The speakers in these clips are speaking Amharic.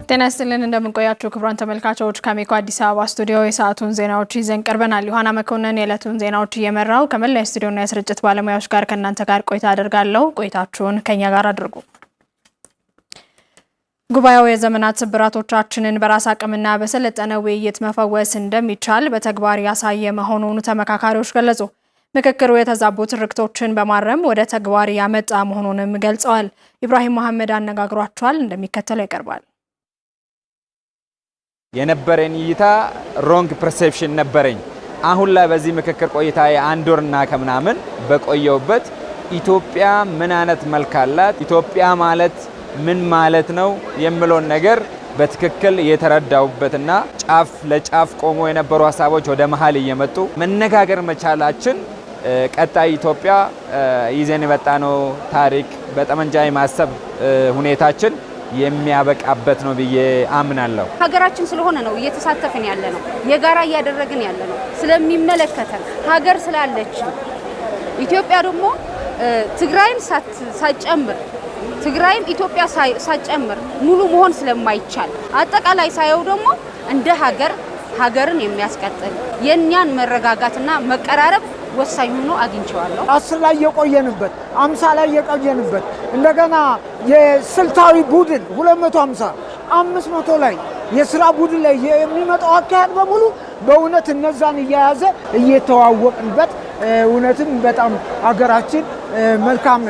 ጤና ይስጥልን እንደምንቆያችሁ ክቡራን ተመልካቾች ከአሜኮ አዲስ አበባ ስቱዲዮ የሰዓቱን ዜናዎች ይዘን ቀርበናል። ዮሐና መኮንን የዕለቱን ዜናዎች እየመራው ከመላው ስቱዲዮና የስርጭት ባለሙያዎች ጋር ከእናንተ ጋር ቆይታ አደርጋለሁ። ቆይታችሁን ከኛ ጋር አድርጉ። ጉባኤው የዘመናት ስብራቶቻችንን በራስ አቅምና በሰለጠነ ውይይት መፈወስ እንደሚቻል በተግባር ያሳየ መሆኑን ተመካካሪዎች ገለጹ። ምክክሩ የተዛቡ ትርክቶችን በማረም ወደ ተግባር ያመጣ መሆኑንም ገልጸዋል። ኢብራሂም መሐመድ አነጋግሯቸዋል፣ እንደሚከተለው ይቀርባል። የነበረን እይታ ሮንግ ፐርሰፕሽን ነበረኝ። አሁን ላይ በዚህ ምክክር ቆይታ የአንድ ወርና ከምናምን በቆየውበት ኢትዮጵያ ምን አይነት መልክ አላት፣ ኢትዮጵያ ማለት ምን ማለት ነው የሚለውን ነገር በትክክል የተረዳውበትና ጫፍ ለጫፍ ቆሞ የነበሩ ሀሳቦች ወደ መሀል እየመጡ መነጋገር መቻላችን ቀጣይ ኢትዮጵያ ይዘን የመጣነው ታሪክ በጠመንጃ የማሰብ ሁኔታችን የሚያበቃበት ነው ብዬ አምናለሁ። ሀገራችን ስለሆነ ነው እየተሳተፈን ያለ ነው፣ የጋራ እያደረግን ያለ ነው፣ ስለሚመለከተን ሀገር ስላለች ኢትዮጵያ ደግሞ ትግራይን ሳጨምር ትግራይም ኢትዮጵያ ሳጨምር ሙሉ መሆን ስለማይቻል አጠቃላይ ሳይው ደግሞ እንደ ሀገርን የሚያስቀጥል የኛን መረጋጋትና መቀራረብ ወሳኝ ሆኖ አግኝቼዋለሁ። 10 ላይ የቆየንበት 50 ላይ የቆየንበት እንደገና የስልታዊ ቡድን 250 500 ላይ የሥራ ቡድን ላይ የሚመጣው አካሄድ በሙሉ በእውነት እነዛን እያያዘ እየተዋወቅንበት እውነትም በጣም ሀገራችን መልካም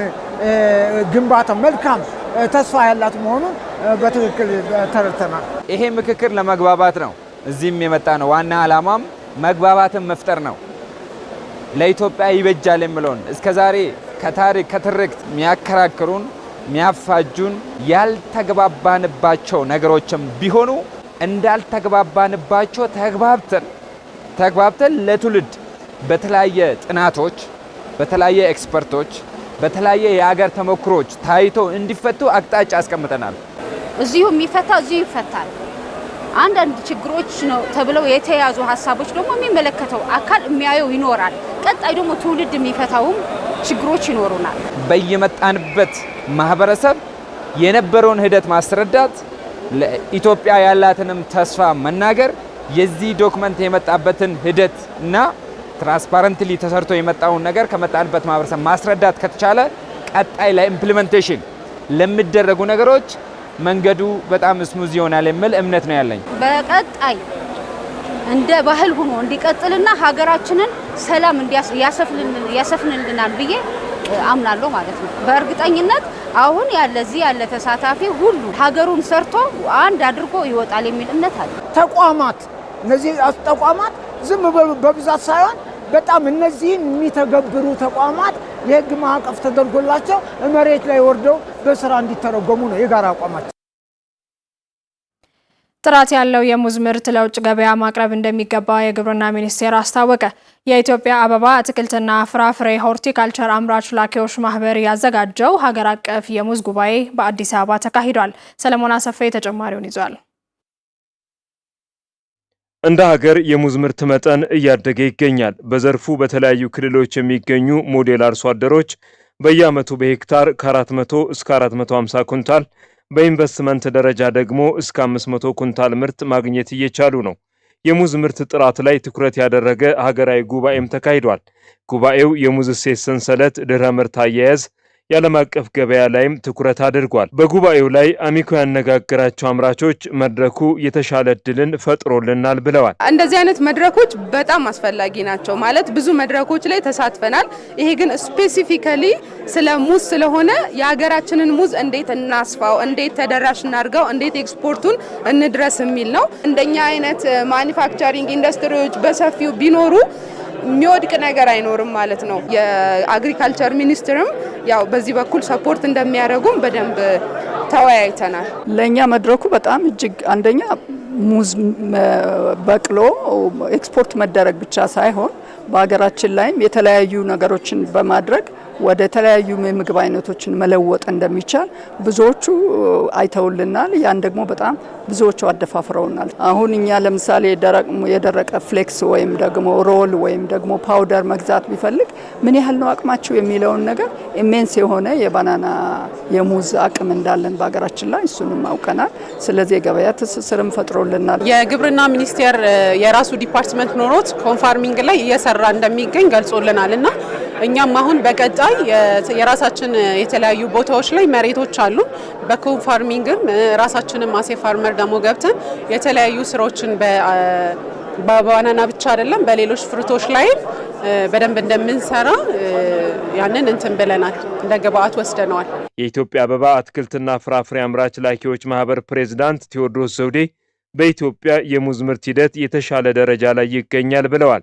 ግንባታ መልካም ተስፋ ያላት መሆኑን በትክክል ተረድተናል። ይሄ ምክክር ለመግባባት ነው እዚህም የመጣ ነው። ዋና ዓላማም መግባባትን መፍጠር ነው። ለኢትዮጵያ ይበጃል የሚለውን እስከዛሬ ከታሪክ ከትርክት የሚያከራክሩን የሚያፋጁን ያልተግባባንባቸው ነገሮችም ቢሆኑ እንዳልተግባባንባቸው ተግባብተን ለትውልድ በተለያየ ጥናቶች በተለያየ ኤክስፐርቶች በተለያየ የሀገር ተሞክሮች ታይቶ እንዲፈቱ አቅጣጫ አስቀምጠናል። እዚሁ የሚፈታ እዚሁ ይፈታል። አንዳንድ ችግሮች ነው ተብለው የተያዙ ሀሳቦች ደግሞ የሚመለከተው አካል የሚያየው ይኖራል። ቀጣይ ደግሞ ትውልድ የሚፈታውም ችግሮች ይኖሩናል። በየመጣንበት ማህበረሰብ የነበረውን ሂደት ማስረዳት፣ ለኢትዮጵያ ያላትንም ተስፋ መናገር፣ የዚህ ዶክመንት የመጣበትን ሂደት እና ትራንስፓረንትሊ ተሰርቶ የመጣውን ነገር ከመጣንበት ማህበረሰብ ማስረዳት ከተቻለ ቀጣይ ለኢምፕሊሜንቴሽን ለሚደረጉ ነገሮች መንገዱ በጣም ስሙዝ ይሆናል የሚል እምነት ነው ያለኝ። በቀጣይ እንደ ባህል ሆኖ እንዲቀጥልና ሀገራችንን ሰላም ያሰፍንልናል ብዬ አምናለሁ ማለት ነው። በእርግጠኝነት አሁን ያለ ተሳታፊ ሁሉ ሀገሩን ሰርቶ አንድ አድርጎ ይወጣል የሚል እምነት አለ። ተቋማት እነዚህ ተቋማት ዝም በብዛት ሳይሆን በጣም እነዚህን የሚተገብሩ ተቋማት የህግ ማዕቀፍ ተደርጎላቸው መሬት ላይ ወርደው በስራ እንዲተረጎሙ ነው የጋራ አቋማቸው። ጥራት ያለው የሙዝ ምርት ለውጭ ገበያ ማቅረብ እንደሚገባ የግብርና ሚኒስቴር አስታወቀ። የኢትዮጵያ አበባ አትክልትና ፍራፍሬ ሆርቲካልቸር አምራች ላኪዎች ማህበር ያዘጋጀው ሀገር አቀፍ የሙዝ ጉባኤ በአዲስ አበባ ተካሂዷል። ሰለሞን አሰፋ ተጨማሪውን ይዟል። እንደ ሀገር የሙዝ ምርት መጠን እያደገ ይገኛል። በዘርፉ በተለያዩ ክልሎች የሚገኙ ሞዴል አርሶ አደሮች በየዓመቱ በሄክታር ከ400 እስከ 450 ኩንታል በኢንቨስትመንት ደረጃ ደግሞ እስከ 500 ኩንታል ምርት ማግኘት እየቻሉ ነው። የሙዝ ምርት ጥራት ላይ ትኩረት ያደረገ ሀገራዊ ጉባኤም ተካሂዷል። ጉባኤው የሙዝ እሴት ሰንሰለት ድህረ ምርት አያያዝ የዓለም አቀፍ ገበያ ላይም ትኩረት አድርጓል። በጉባኤው ላይ አሚኮ ያነጋገራቸው አምራቾች መድረኩ የተሻለ እድልን ፈጥሮልናል ብለዋል። እንደዚህ አይነት መድረኮች በጣም አስፈላጊ ናቸው። ማለት ብዙ መድረኮች ላይ ተሳትፈናል። ይሄ ግን ስፔሲፊካሊ ስለ ሙዝ ስለሆነ የሀገራችንን ሙዝ እንዴት እናስፋው፣ እንዴት ተደራሽ እናድርገው፣ እንዴት ኤክስፖርቱን እንድረስ የሚል ነው። እንደኛ አይነት ማኒፋክቸሪንግ ኢንዱስትሪዎች በሰፊው ቢኖሩ የሚወድቅ ነገር አይኖርም ማለት ነው። የአግሪካልቸር ሚኒስትርም ያው በዚህ በኩል ሰፖርት እንደሚያደርጉም በደንብ ተወያይተናል። ለኛ መድረኩ በጣም እጅግ አንደኛ ሙዝ በቅሎ ኤክስፖርት መደረግ ብቻ ሳይሆን በሀገራችን ላይም የተለያዩ ነገሮችን በማድረግ ወደ ተለያዩ የምግብ አይነቶችን መለወጥ እንደሚቻል ብዙዎቹ አይተውልናል። ያን ደግሞ በጣም ብዙዎቹ አደፋፍረውናል። አሁን እኛ ለምሳሌ የደረቀ ፍሌክስ ወይም ደግሞ ሮል ወይም ደግሞ ፓውደር መግዛት ቢፈልግ ምን ያህል ነው አቅማቸው የሚለውን ነገር ኢሜንስ የሆነ የባናና የሙዝ አቅም እንዳለን በሀገራችን ላይ እሱንም አውቀናል። ስለዚህ የገበያ ትስስርም ፈጥሮልናል። የግብርና ሚኒስቴር የራሱ ዲፓርትመንት ኖሮት ኮንፋርሚንግ ላይ እየሰራ እንደሚገኝ ገልጾልናል እና እኛም አሁን በቀጣይ የራሳችን የተለያዩ ቦታዎች ላይ መሬቶች አሉ። በኮንፋርሚንግም ራሳችንም አሴ ፋርመር ደግሞ ገብተን የተለያዩ ስራዎችን በባናና ብቻ አይደለም በሌሎች ፍሩቶች ላይ በደንብ እንደምንሰራ ያንን እንትን ብለናል፣ እንደ ግብአት ወስደነዋል። የኢትዮጵያ አበባ አትክልትና ፍራፍሬ አምራች ላኪዎች ማህበር ፕሬዝዳንት ቴዎድሮስ ዘውዴ በኢትዮጵያ የሙዝ ምርት ሂደት የተሻለ ደረጃ ላይ ይገኛል ብለዋል።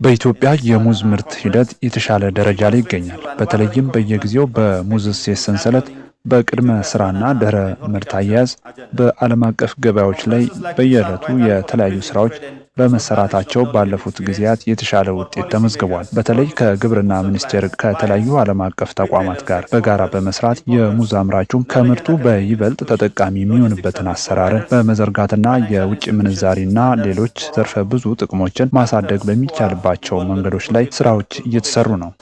በኢትዮጵያ የሙዝ ምርት ሂደት የተሻለ ደረጃ ላይ ይገኛል። በተለይም በየጊዜው በሙዝ እሴት ሰንሰለት በቅድመ ስራና ድህረ ምርት አያያዝ በዓለም አቀፍ ገበያዎች ላይ በየዕለቱ የተለያዩ ስራዎች በመሰራታቸው ባለፉት ጊዜያት የተሻለ ውጤት ተመዝግቧል። በተለይ ከግብርና ሚኒስቴር ከተለያዩ ዓለም አቀፍ ተቋማት ጋር በጋራ በመስራት የሙዝ አምራቹም ከምርቱ በይበልጥ ተጠቃሚ የሚሆንበትን አሰራር በመዘርጋትና የውጭ ምንዛሪና ሌሎች ዘርፈ ብዙ ጥቅሞችን ማሳደግ በሚቻልባቸው መንገዶች ላይ ስራዎች እየተሰሩ ነው።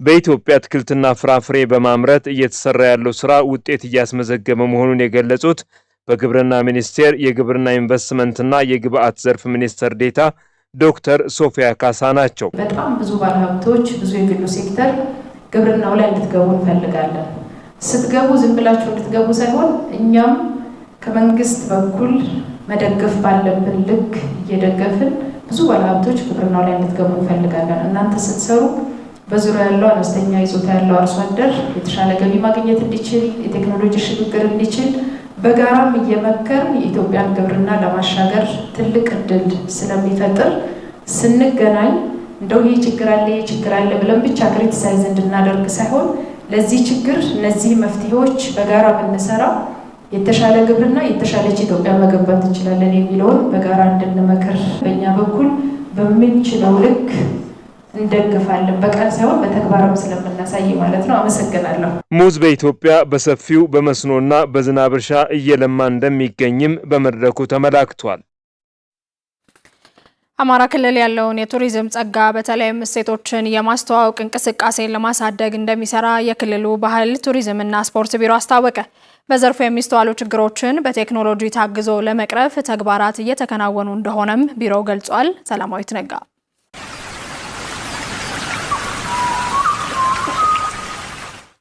በኢትዮጵያ አትክልትና ፍራፍሬ በማምረት እየተሰራ ያለው ስራ ውጤት እያስመዘገበ መሆኑን የገለጹት በግብርና ሚኒስቴር የግብርና ኢንቨስትመንትና የግብአት ዘርፍ ሚኒስትር ዴኤታ ዶክተር ሶፊያ ካሳ ናቸው። በጣም ብዙ ባለሀብቶች፣ ብዙ የግሉ ሴክተር ግብርናው ላይ እንድትገቡ እንፈልጋለን። ስትገቡ ዝም ብላችሁ እንድትገቡ ሳይሆን እኛም ከመንግስት በኩል መደገፍ ባለብን ልክ እየደገፍን ብዙ ባለሀብቶች ግብርናው ላይ እንድትገቡ እንፈልጋለን። እናንተ ስትሰሩ በዙሪያ ያለው አነስተኛ ይዞታ ያለው አርሶ አደር የተሻለ ገቢ ማግኘት እንዲችል፣ የቴክኖሎጂ ሽግግር እንዲችል በጋራም እየመከርን የኢትዮጵያን ግብርና ለማሻገር ትልቅ እድል ስለሚፈጥር ስንገናኝ እንደው ይህ ችግር አለ ብለን ብቻ ክሪቲሳይዝ እንድናደርግ ሳይሆን ለዚህ ችግር እነዚህ መፍትሄዎች በጋራ ብንሰራ የተሻለ ግብርና የተሻለች ኢትዮጵያ መገንባት እንችላለን የሚለውን በጋራ እንድንመክር በእኛ በኩል በምንችለው ልክ እንደግፋለን። በቃል ሳይሆን በተግባርም ስለምናሳይ ማለት ነው። አመሰግናለሁ። ሙዝ በኢትዮጵያ በሰፊው በመስኖና በዝናብ እርሻ እየለማ እንደሚገኝም በመድረኩ ተመላክቷል። አማራ ክልል ያለውን የቱሪዝም ጸጋ በተለይም እሴቶችን የማስተዋወቅ እንቅስቃሴን ለማሳደግ እንደሚሰራ የክልሉ ባህል ቱሪዝምና ስፖርት ቢሮ አስታወቀ። በዘርፉ የሚስተዋሉ ችግሮችን በቴክኖሎጂ ታግዞ ለመቅረፍ ተግባራት እየተከናወኑ እንደሆነም ቢሮው ገልጿል። ሰላማዊት ነጋ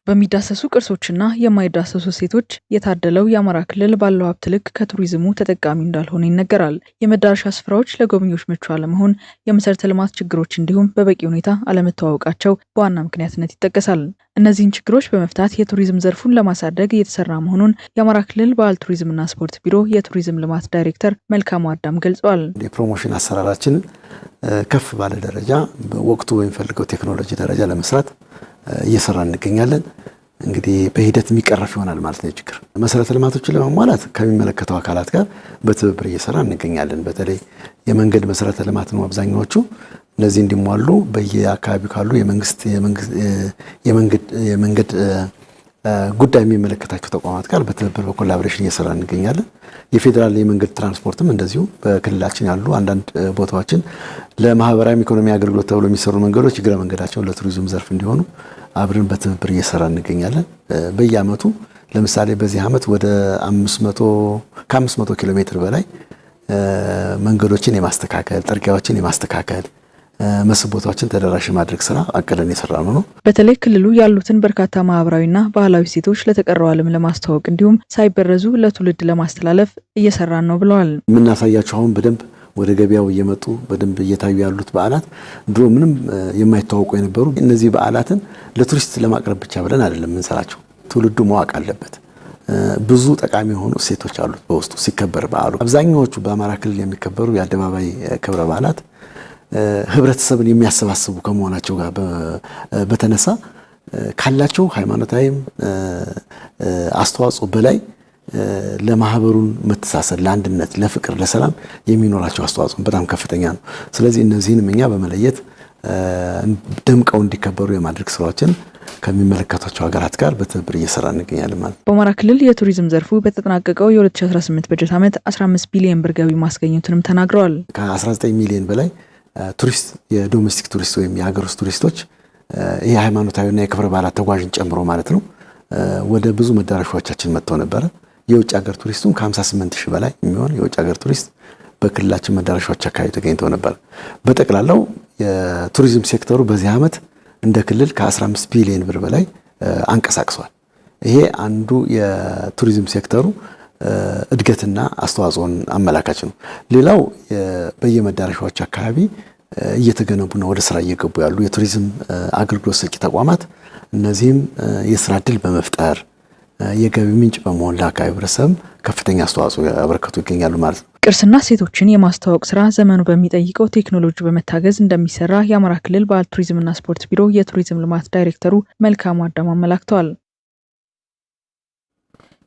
በሚዳሰሱ ቅርሶችና የማይዳሰሱ እሴቶች የታደለው የአማራ ክልል ባለው ሀብት ልክ ከቱሪዝሙ ተጠቃሚ እንዳልሆነ ይነገራል። የመዳረሻ ስፍራዎች ለጎብኚዎች ምቹ አለመሆን፣ የመሰረተ ልማት ችግሮች እንዲሁም በበቂ ሁኔታ አለመተዋወቃቸው በዋና ምክንያትነት ይጠቀሳል። እነዚህን ችግሮች በመፍታት የቱሪዝም ዘርፉን ለማሳደግ እየተሰራ መሆኑን የአማራ ክልል ባህል ቱሪዝምና ስፖርት ቢሮ የቱሪዝም ልማት ዳይሬክተር መልካሙ አዳም ገልጸዋል። የፕሮሞሽን አሰራራችንን ከፍ ባለ ደረጃ በወቅቱ በሚፈልገው ቴክኖሎጂ ደረጃ ለመስራት እየሰራ እንገኛለን። እንግዲህ በሂደት የሚቀረፍ ይሆናል ማለት ነው። ችግር መሰረተ ልማቶችን ለማሟላት ከሚመለከተው አካላት ጋር በትብብር እየሰራ እንገኛለን። በተለይ የመንገድ መሰረተ ልማት ነው አብዛኛዎቹ። እነዚህ እንዲሟሉ በየአካባቢው ካሉ የመንገድ ጉዳይ የሚመለከታቸው ተቋማት ጋር በትብብር በኮላቦሬሽን እየሰራ እንገኛለን። የፌዴራል የመንገድ ትራንስፖርትም እንደዚሁ በክልላችን ያሉ አንዳንድ ቦታዎችን ለማህበራዊ ኢኮኖሚ አገልግሎት ተብሎ የሚሰሩ መንገዶች እግረ መንገዳቸውን ለቱሪዝም ዘርፍ እንዲሆኑ አብረን በትብብር እየሰራ እንገኛለን። በየአመቱ ለምሳሌ በዚህ አመት ወደ 500 ኪሎ ሜትር በላይ መንገዶችን የማስተካከል ጥርጊያዎችን የማስተካከል መስህብ ቦታዎችን ተደራሽ ማድረግ ስራ አቀለን የሰራነው ነው። በተለይ ክልሉ ያሉትን በርካታ ማህበራዊና ባህላዊ ሴቶች ለተቀረው ዓለም ለማስተዋወቅ እንዲሁም ሳይበረዙ ለትውልድ ለማስተላለፍ እየሰራን ነው ብለዋል። የምናሳያቸው አሁን በደንብ ወደ ገበያው እየመጡ በደንብ እየታዩ ያሉት በዓላት ድሮ ምንም የማይታወቁ የነበሩ እነዚህ በዓላትን ለቱሪስት ለማቅረብ ብቻ ብለን አይደለም የምንሰራቸው። ትውልዱ ማወቅ አለበት። ብዙ ጠቃሚ የሆኑ እሴቶች አሉት በውስጡ ሲከበር በዓሉ። አብዛኛዎቹ በአማራ ክልል የሚከበሩ የአደባባይ ክብረ በዓላት ህብረተሰብን የሚያሰባስቡ ከመሆናቸው ጋር በተነሳ ካላቸው ሃይማኖታዊም አስተዋጽኦ በላይ ለማህበሩን መተሳሰር፣ ለአንድነት፣ ለፍቅር፣ ለሰላም የሚኖራቸው አስተዋጽኦ በጣም ከፍተኛ ነው። ስለዚህ እነዚህንም እኛ በመለየት ደምቀው እንዲከበሩ የማድረግ ስራዎችን ከሚመለከታቸው ሀገራት ጋር በትብብር እየሰራ እንገኛለን ማለት ነው። በአማራ ክልል የቱሪዝም ዘርፉ በተጠናቀቀው የ2018 በጀት ዓመት 15 ቢሊዮን ብር ገቢ ማስገኘቱንም ተናግረዋል። ከ19 ሚሊዮን በላይ ቱሪስት የዶሜስቲክ ቱሪስት ወይም የሀገር ውስጥ ቱሪስቶች የሃይማኖታዊና የክብረ በዓላት ተጓዥን ጨምሮ ማለት ነው ወደ ብዙ መዳረሻዎቻችን መጥተው ነበረ። የውጭ ሀገር ቱሪስቱም ከ58000 በላይ የሚሆን የውጭ ሀገር ቱሪስት በክልላችን መዳረሻዎች አካባቢ ተገኝተው ነበር። በጠቅላላው የቱሪዝም ሴክተሩ በዚህ ዓመት እንደ ክልል ከ15 ቢሊዮን ብር በላይ አንቀሳቅሷል። ይሄ አንዱ የቱሪዝም ሴክተሩ እድገትና አስተዋጽኦን አመላካች ነው። ሌላው በየመዳረሻዎች አካባቢ እየተገነቡና ወደ ስራ እየገቡ ያሉ የቱሪዝም አገልግሎት ሰጪ ተቋማት እነዚህም የስራ ዕድል በመፍጠር የገቢ ምንጭ በመሆን ለአካባቢ ህብረተሰብ ከፍተኛ አስተዋጽኦ ያበረከቱ ይገኛሉ ማለት ነው። ቅርስና ሴቶችን የማስተዋወቅ ስራ ዘመኑ በሚጠይቀው ቴክኖሎጂ በመታገዝ እንደሚሰራ የአማራ ክልል ባህል ቱሪዝምና ስፖርት ቢሮ የቱሪዝም ልማት ዳይሬክተሩ መልካሙ አዳም አመላክተዋል።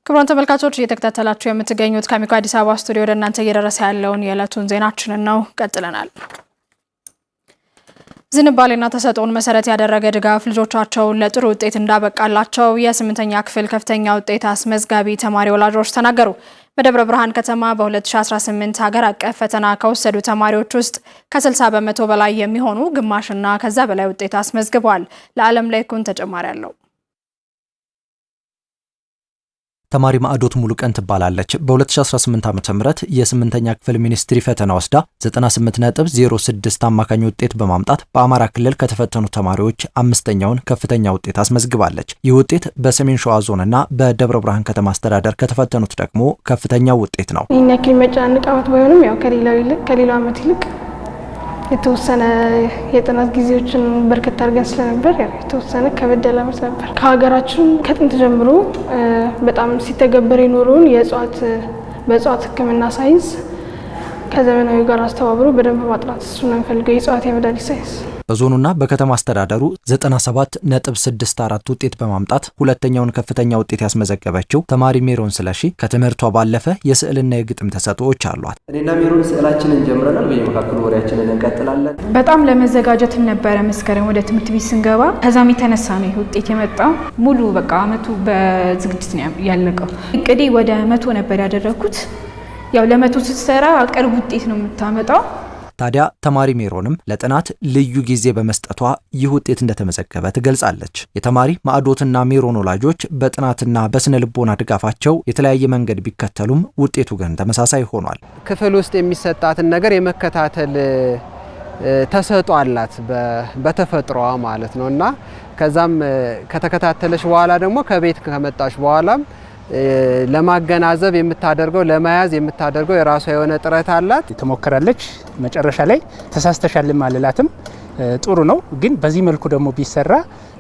ክቡራን ተመልካቾች እየተከታተላችሁ የምትገኙት ከአሚኮ አዲስ አበባ ስቱዲዮ ወደ እናንተ እየደረሰ ያለውን የዕለቱን ዜናችንን ነው። ቀጥለናል። ዝንባሌና ተሰጥኦን መሰረት ያደረገ ድጋፍ ልጆቻቸውን ለጥሩ ውጤት እንዳበቃላቸው የ8ኛ ክፍል ከፍተኛ ውጤት አስመዝጋቢ ተማሪ ወላጆች ተናገሩ። በደብረ ብርሃን ከተማ በ2018 ሀገር አቀፍ ፈተና ከወሰዱ ተማሪዎች ውስጥ ከ60 በመቶ በላይ የሚሆኑ ግማሽና ከዛ በላይ ውጤት አስመዝግበዋል። ለዓለም ላይ ኩን ተጨማሪ አለው። ተማሪ ማዕዶት ሙሉቀን ትባላለች። በ2018 ዓ.ም የ8ኛ ክፍል ሚኒስትሪ ፈተና ወስዳ 98.06 አማካኝ ውጤት በማምጣት በአማራ ክልል ከተፈተኑ ተማሪዎች አምስተኛውን ከፍተኛ ውጤት አስመዝግባለች። ይህ ውጤት በሰሜን ሸዋ ዞንና በደብረ ብርሃን ከተማ አስተዳደር ከተፈተኑት ደግሞ ከፍተኛው ውጤት ነው። ይህን ያክል መጨናነቅ ዓመት ባይሆንም ያው ከሌላው ዓመት ይልቅ የተወሰነ የጥናት ጊዜዎችን በርከት አድርገን ስለነበር የተወሰነ ከበድ ያለ ዓመት ነበር። ከሀገራችን ከጥንት ጀምሮ በጣም ሲተገበር የኖረውን በእጽዋት ሕክምና ሳይንስ ከዘመናዊ ጋር አስተባብሮ በደንብ ማጥናት እሱ ነው የሚፈልገው የእጽዋት የመድኃኒት ሳይንስ። በዞኑና በከተማ አስተዳደሩ 97.64 ውጤት በማምጣት ሁለተኛውን ከፍተኛ ውጤት ያስመዘገበችው ተማሪ ሜሮን ስለሺ ከትምህርቷ ባለፈ የስዕልና የግጥም ተሰጥኦዎች አሏት። እኔና ሜሮን ስዕላችንን ጀምረናል። በየመካከሉ ወሬያችንን እንቀጥላለን። በጣም ለመዘጋጀትም ነበረ መስከረም ወደ ትምህርት ቤት ስንገባ። ከዛም የተነሳ ነው ይህ ውጤት የመጣው። ሙሉ በቃ አመቱ በዝግጅት ነው ያለቀው። እቅዴ ወደ 100 ነበር ያደረኩት። ያው ለ100 ስትሰራ ቅርብ ውጤት ነው የምታመጣው። ታዲያ ተማሪ ሜሮንም ለጥናት ልዩ ጊዜ በመስጠቷ ይህ ውጤት እንደተመዘገበ ትገልጻለች። የተማሪ ማዕዶትና ሜሮን ወላጆች በጥናትና በስነ ልቦና ድጋፋቸው የተለያየ መንገድ ቢከተሉም ውጤቱ ግን ተመሳሳይ ሆኗል። ክፍል ውስጥ የሚሰጣትን ነገር የመከታተል ተሰጥኦ አላት በተፈጥሮዋ ማለት ነው እና ከዛም ከተከታተለች በኋላ ደግሞ ከቤት ከመጣች በኋላም ለማገናዘብ የምታደርገው ለመያዝ የምታደርገው የራሷ የሆነ ጥረት አላት። ትሞክራለች። መጨረሻ ላይ ተሳስተሻል ማለላትም ጥሩ ነው፣ ግን በዚህ መልኩ ደግሞ ቢሰራ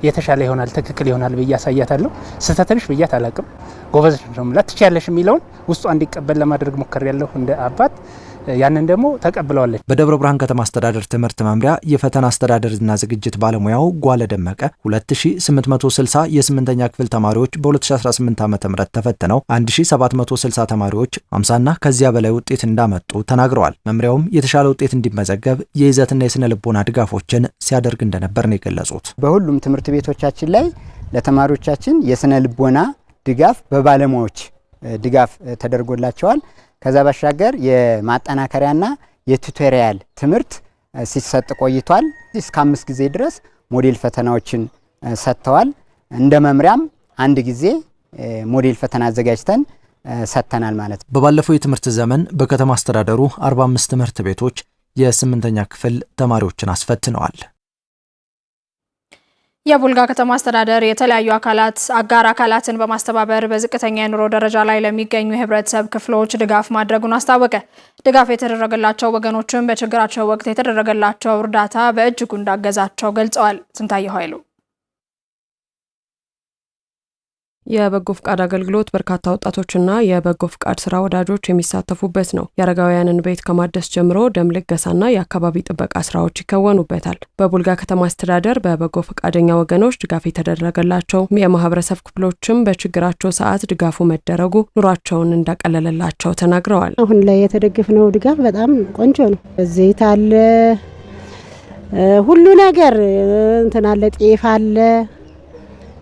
የተሻለ ይሆናል፣ ትክክል ይሆናል ብዬ አሳያታለሁ። ስህተትንሽ ብያት አላቅም። ጎበዝ ነው ማለት ትችያለሽ የሚለውን ውስጧ እንዲቀበል ለማድረግ ሞክሬያለሁ እንደ አባት። ያንን ደግሞ ተቀብለዋለች። በደብረ ብርሃን ከተማ አስተዳደር ትምህርት መምሪያ የፈተና አስተዳደርና ዝግጅት ባለሙያው ጓለ ደመቀ 2860 የ8ኛ ክፍል ተማሪዎች በ2018 ዓ.ም ተፈትነው 1760 ተማሪዎች 50ና ከዚያ በላይ ውጤት እንዳመጡ ተናግረዋል። መምሪያውም የተሻለ ውጤት እንዲመዘገብ የይዘትና የስነ ልቦና ድጋፎችን ሲያደርግ እንደነበር ነው የገለጹት። በሁሉም ትምህርት ቤቶቻችን ላይ ለተማሪዎቻችን የስነ ልቦና ድጋፍ በባለሙያዎች ድጋፍ ተደርጎላቸዋል። ከዛ ባሻገር የማጠናከሪያና የቱቶሪያል ትምህርት ሲሰጥ ቆይቷል። እስከ 5 ጊዜ ድረስ ሞዴል ፈተናዎችን ሰጥተዋል። እንደ መምሪያም አንድ ጊዜ ሞዴል ፈተና አዘጋጅተን ሰጥተናል ማለት ነው። በባለፈው የትምህርት ዘመን በከተማ አስተዳደሩ 45 ትምህርት ቤቶች የ8ኛ ክፍል ተማሪዎችን አስፈትነዋል። የቡልጋ ከተማ አስተዳደር የተለያዩ አጋር አካላትን በማስተባበር በዝቅተኛ የኑሮ ደረጃ ላይ ለሚገኙ የህብረተሰብ ክፍሎች ድጋፍ ማድረጉን አስታወቀ። ድጋፍ የተደረገላቸው ወገኖችም በችግራቸው ወቅት የተደረገላቸው እርዳታ በእጅጉ እንዳገዛቸው ገልጸዋል። ስንታየው ኃይሉ የበጎ ፍቃድ አገልግሎት በርካታ ወጣቶችና የበጎ ፍቃድ ስራ ወዳጆች የሚሳተፉበት ነው። የአረጋውያንን ቤት ከማደስ ጀምሮ ደም ልገሳና የአካባቢ ጥበቃ ስራዎች ይከወኑበታል። በቡልጋ ከተማ አስተዳደር በበጎ ፈቃደኛ ወገኖች ድጋፍ የተደረገላቸው የማህበረሰብ ክፍሎችም በችግራቸው ሰዓት ድጋፉ መደረጉ ኑሯቸውን እንዳቀለለላቸው ተናግረዋል። አሁን ላይ የተደገፍነው ድጋፍ በጣም ቆንጆ ነው። ዘይት አለ፣ ሁሉ ነገር እንትን አለ፣ ጤፍ አለ፣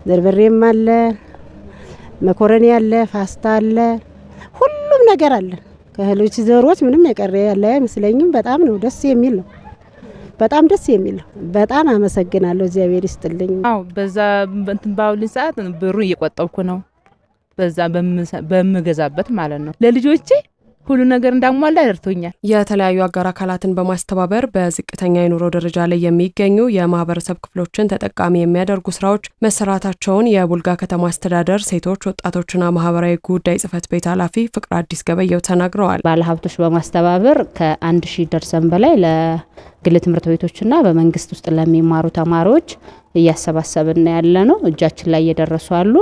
በርበሬም አለ፣ መኮረኒ አለ፣ ፋስታ አለ፣ ሁሉም ነገር አለ። ከእህሎች ዘሮች ምንም የቀረ ያለ አይመስለኝም። በጣም ነው ደስ የሚል ነው። በጣም ደስ የሚል ነው። በጣም አመሰግናለሁ። እግዚአብሔር ይስጥልኝ። አዎ በዛ እንትን ባውልኝ ሰዓት ብሩ እየቆጠብኩ ነው። በዛ በምገዛበት ማለት ነው። ለልጆቼ ሁሉ ነገር እንዳሟላ ያደርቶኛል። የተለያዩ አጋር አካላትን በማስተባበር በዝቅተኛ የኑሮ ደረጃ ላይ የሚገኙ የማህበረሰብ ክፍሎችን ተጠቃሚ የሚያደርጉ ስራዎች መሰራታቸውን የቡልጋ ከተማ አስተዳደር ሴቶች ወጣቶችና ማህበራዊ ጉዳይ ጽህፈት ቤት ኃላፊ ፍቅር አዲስ ገበየው ተናግረዋል። ባለሀብቶች በማስተባበር ከ1000 ደርሰን በላይ ለግል ትምህርት ቤቶችና በመንግስት ውስጥ ለሚማሩ ተማሪዎች እያሰባሰብን ያለ ነው። እጃችን ላይ እየደረሱ አሉ።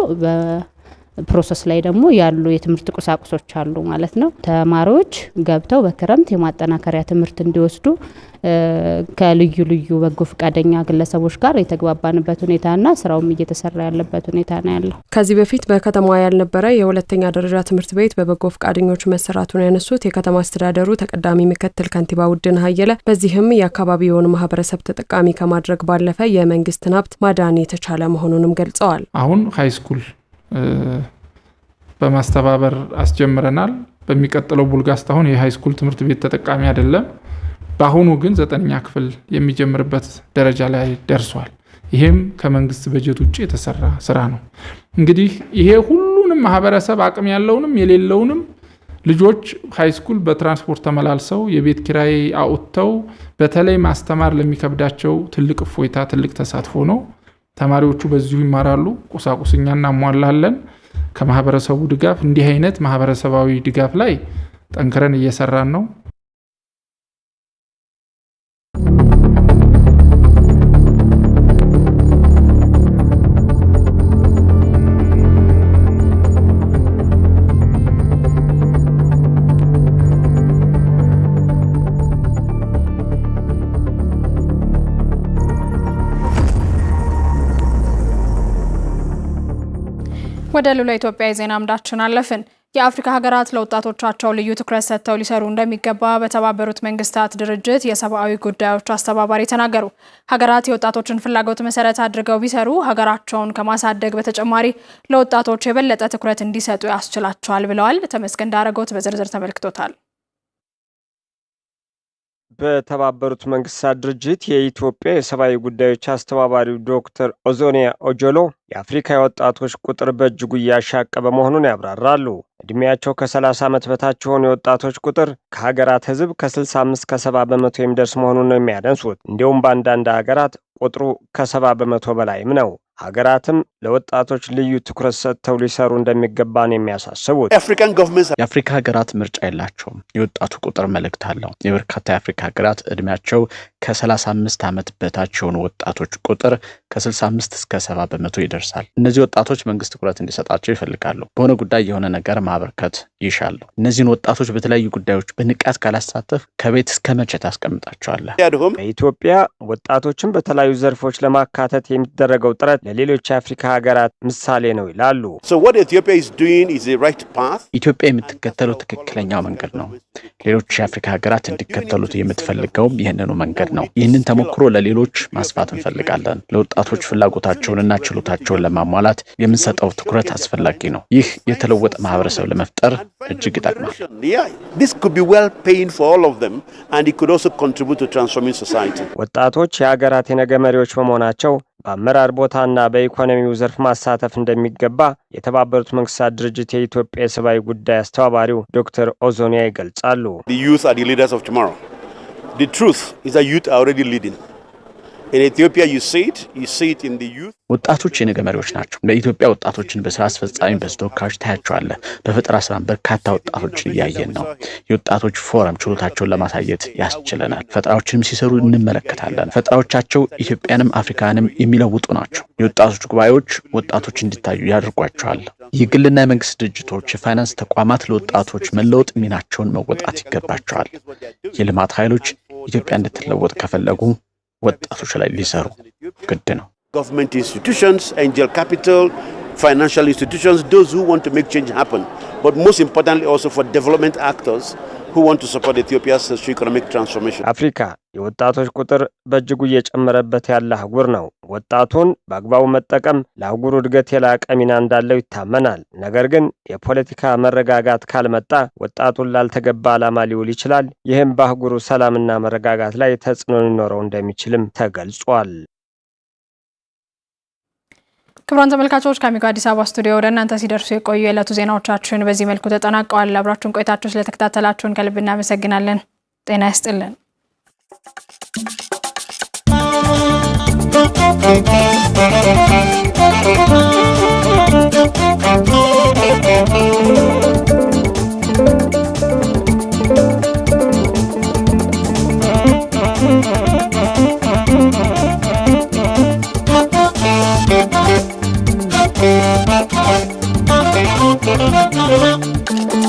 ፕሮሰስ ላይ ደግሞ ያሉ የትምህርት ቁሳቁሶች አሉ ማለት ነው። ተማሪዎች ገብተው በክረምት የማጠናከሪያ ትምህርት እንዲወስዱ ከልዩ ልዩ በጎ ፈቃደኛ ግለሰቦች ጋር የተግባባንበት ሁኔታና ስራውም እየተሰራ ያለበት ሁኔታ ነው ያለው። ከዚህ በፊት በከተማዋ ያልነበረ የሁለተኛ ደረጃ ትምህርት ቤት በበጎ ፈቃደኞች መሰራቱን ያነሱት የከተማ አስተዳደሩ ተቀዳሚ ምክትል ከንቲባ ውድነህ አየለ በዚህም የአካባቢውን ማህበረሰብ ተጠቃሚ ከማድረግ ባለፈ የመንግስትን ሀብት ማዳን የተቻለ መሆኑንም ገልጸዋል። አሁን ሃይ ስኩል በማስተባበር አስጀምረናል። በሚቀጥለው ቡልጋ አሁን የሃይ ስኩል ትምህርት ቤት ተጠቃሚ አይደለም። በአሁኑ ግን 9ኛ ክፍል የሚጀምርበት ደረጃ ላይ ደርሷል። ይሄም ከመንግስት በጀት ውጪ የተሰራ ስራ ነው። እንግዲህ ይሄ ሁሉንም ማህበረሰብ አቅም ያለውንም የሌለውንም ልጆች ሃይ ስኩል በትራንስፖርት ተመላልሰው የቤት ኪራይ አውጥተው በተለይ ማስተማር ለሚከብዳቸው ትልቅ እፎይታ፣ ትልቅ ተሳትፎ ነው። ተማሪዎቹ በዚሁ ይማራሉ። ቁሳቁስኛ እናሟላለን። ከማህበረሰቡ ድጋፍ እንዲህ አይነት ማህበረሰባዊ ድጋፍ ላይ ጠንክረን እየሰራን ነው። ወደ ሉላ ኢትዮጵያ የዜና አምዳችን አለፍን። የአፍሪካ ሀገራት ለወጣቶቻቸው ልዩ ትኩረት ሰጥተው ሊሰሩ እንደሚገባ በተባበሩት መንግስታት ድርጅት የሰብአዊ ጉዳዮች አስተባባሪ ተናገሩ። ሀገራት የወጣቶችን ፍላጎት መሰረት አድርገው ቢሰሩ ሀገራቸውን ከማሳደግ በተጨማሪ ለወጣቶች የበለጠ ትኩረት እንዲሰጡ ያስችላቸዋል ብለዋል። ተመስገን ዳረጎት በዝርዝር ተመልክቶታል። በተባበሩት መንግስታት ድርጅት የኢትዮጵያ የሰብአዊ ጉዳዮች አስተባባሪው ዶክተር ኦዞኒያ ኦጆሎ የአፍሪካ የወጣቶች ቁጥር በእጅጉ እያሻቀበ መሆኑን ያብራራሉ። እድሜያቸው ከ30 ዓመት በታች የሆኑ የወጣቶች ቁጥር ከሀገራት ህዝብ ከ65 ከ70 በመቶ የሚደርስ መሆኑን ነው የሚያነሱት። እንዲሁም በአንዳንድ ሀገራት ቁጥሩ ከ70 በመቶ በላይም ነው። ሀገራትም ለወጣቶች ልዩ ትኩረት ሰጥተው ሊሰሩ እንደሚገባ ነው የሚያሳስቡት። የአፍሪካ ሀገራት ምርጫ የላቸውም። የወጣቱ ቁጥር መልእክት አለው። የበርካታ የአፍሪካ ሀገራት እድሜያቸው ከ35 ዓመት በታች የሆኑ ወጣቶች ቁጥር ከ65 እስከ 70 በመቶ ይደርሳል። እነዚህ ወጣቶች መንግስት ትኩረት እንዲሰጣቸው ይፈልጋሉ። በሆነ ጉዳይ የሆነ ነገር ማበርከት ይሻሉ። እነዚህን ወጣቶች በተለያዩ ጉዳዮች በንቃት ካላሳተፍ ከቤት እስከ መቼ ታስቀምጣቸዋለህ? በኢትዮጵያ ወጣቶችን በተለያዩ ዘርፎች ለማካተት የሚደረገው ጥረት ለሌሎች የአፍሪካ ሀገራት ምሳሌ ነው ይላሉ። ኢትዮጵያ የምትከተለው ትክክለኛው መንገድ ነው። ሌሎች የአፍሪካ ሀገራት እንዲከተሉት የምትፈልገውም ይህንኑ መንገድ ነው። ይህንን ተሞክሮ ለሌሎች ማስፋት እንፈልጋለን። ለወጣቶች ፍላጎታቸውንና ችሎታቸውን ለማሟላት የምንሰጠው ትኩረት አስፈላጊ ነው። ይህ የተለወጠ ማህበረሰብ ለመፍጠር እጅግ ይጠቅማል። ወጣቶች የሀገራት የነገ መሪዎች በመሆናቸው በአመራር ቦታና በኢኮኖሚው ዘርፍ ማሳተፍ እንደሚገባ የተባበሩት መንግስታት ድርጅት የኢትዮጵያ የሰብአዊ ጉዳይ አስተባባሪው ዶክተር ኦዞኒያ ይገልጻሉ። ወጣቶች የነገ መሪዎች ናቸው። በኢትዮጵያ ወጣቶችን በስራ አስፈጻሚ በተወካዮች ታያቸዋለህ። በፈጠራ ስራ በርካታ ወጣቶችን እያየን ነው። የወጣቶች ፎረም ችሎታቸውን ለማሳየት ያስችለናል። ፈጠራዎችንም ሲሰሩ እንመለከታለን። ፈጠራዎቻቸው ኢትዮጵያንም አፍሪካንም የሚለውጡ ናቸው። የወጣቶች ጉባኤዎች ወጣቶች እንዲታዩ ያደርጓቸዋል። የግልና የመንግስት ድርጅቶች፣ የፋይናንስ ተቋማት ለወጣቶች መለወጥ ሚናቸውን መወጣት ይገባቸዋል። የልማት ኃይሎች ኢትዮጵያ እንድትለወጥ ከፈለጉ ወጣቶች ላይ ሊሰሩ ግድ ነው። Government institutions, angel capital, financial institutions, those who want to make change happen, but most importantly also for development actors who want to support Ethiopia's socio-economic transformation. አፍሪካ የወጣቶች ቁጥር በእጅጉ እየጨመረበት ያለ አህጉር ነው። ወጣቱን በአግባቡ መጠቀም ለአህጉሩ እድገት የላቀ ሚና እንዳለው ይታመናል። ነገር ግን የፖለቲካ መረጋጋት ካልመጣ ወጣቱን ላልተገባ ዓላማ ሊውል ይችላል። ይህም በአህጉሩ ሰላምና መረጋጋት ላይ ተጽዕኖ ሊኖረው እንደሚችልም ተገልጿል። ክቡራን ተመልካቾች ከአሚኮ አዲስ አበባ ስቱዲዮ ወደ እናንተ ሲደርሱ የቆዩ የዕለቱ ዜናዎቻችን በዚህ መልኩ ተጠናቀዋል። አብራችሁን ቆይታችሁ ስለተከታተላችሁን ከልብ እናመሰግናለን። ጤና ይስጥልን። Thank you.